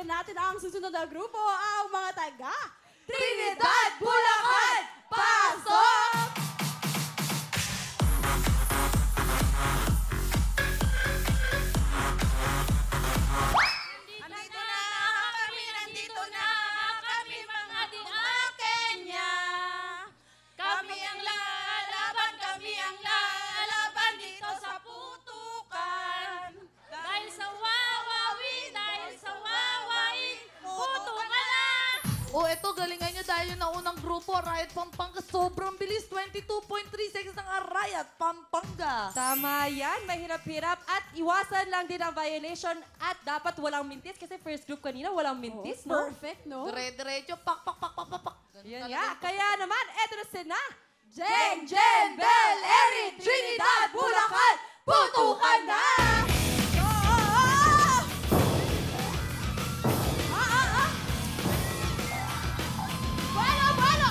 Sabayan natin ang susunod na grupo, ang mga taga Trinidad, Bulacan! Pasok! Nandito na kami mga di-Akenya. Kami ang lalaban dito sa putukan. Dahil sa wawawi, putukan na! O eto, galingan nyo dahil yung naunang grupo, Riot Pampanga. Sobrang bilis, 22.3 seconds ng Riot Pampanga. Tama yan, mahirap-hirap at iwasan lang din ang violation at dapat walang mintis kasi first group kanina walang mintis, no? Perfect, no? Dire-diretso, pak, pak, pak, pak, pak, pak. Ganun Yan talaga nga, yung kaya naman, eto na sila. Jeng, Jen, Bel, Erin, Trinidad, Bulacan, putukan na! Vuelo, vuelo!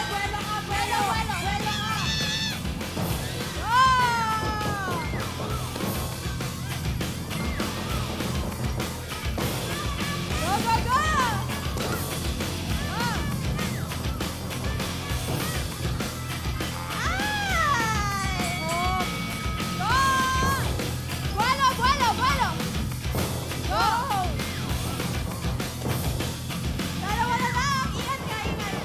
Vuelo ka, vuelo! Vuelo ka! Go, go, go! Vuelo, vuelo, vuelo! Go! Dalawa na lang! Ingat ka, ingat!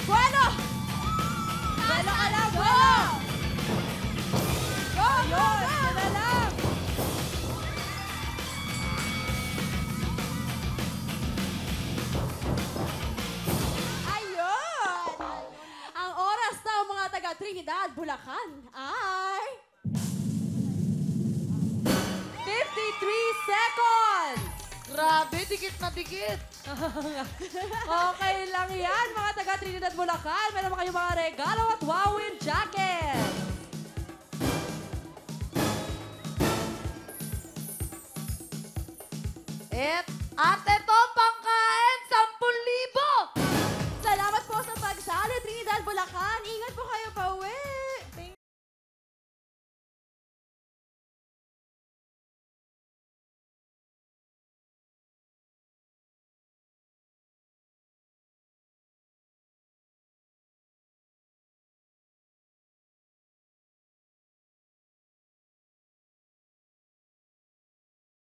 Vuelo! Vuelo ka lang, vuelo! Go, go, go! Na lang! Ayun! Ang oras ng mga taga Trinidad, Bulacan ay... 53 seconds! Grabe, dikit na dikit. Okay lang yan, mga taga Trinidad, Bulacan. Meron ba kayong mga regalo at wowin jacket? Eto